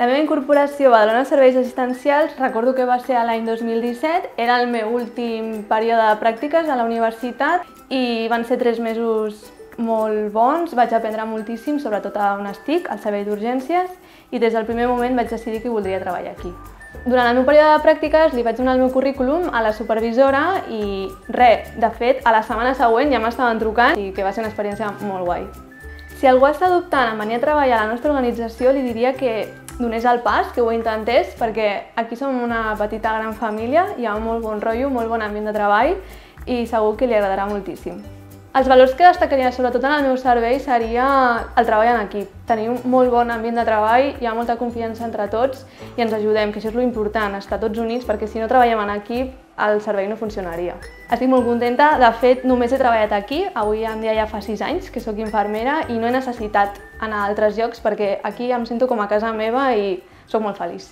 La meva incorporació a Badalona Serveis Assistencials recordo que va ser l'any 2017, era el meu últim període de pràctiques a la universitat i van ser 3 mesos molt bons, vaig aprendre moltíssim, sobretot on estic, al servei d'urgències, i des del primer moment vaig decidir que voldria treballar aquí. Durant el meu període de pràctiques li vaig donar el meu currículum a la supervisora i de fet, a la setmana següent ja m'estaven trucant i que va ser una experiència molt guai. Si algú està dubtant en venir a treballar a la nostra organització, li diria que donés el pas, que ho intentés, perquè aquí som una petita gran família, hi ha molt bon rotllo, molt bon ambient de treball i segur que li agradarà moltíssim. Els valors que destacaria sobretot en el meu servei seria el treball en equip. Tenim un molt bon ambient de treball, hi ha molta confiança entre tots i ens ajudem, que això és l'important, estar tots units, perquè si no treballem en equip el servei no funcionaria. Estic molt contenta, de fet només he treballat aquí, avui en dia ja fa 6 anys que sóc infermera i no he necessitat anar a altres llocs perquè aquí em sento com a casa meva i sóc molt feliç.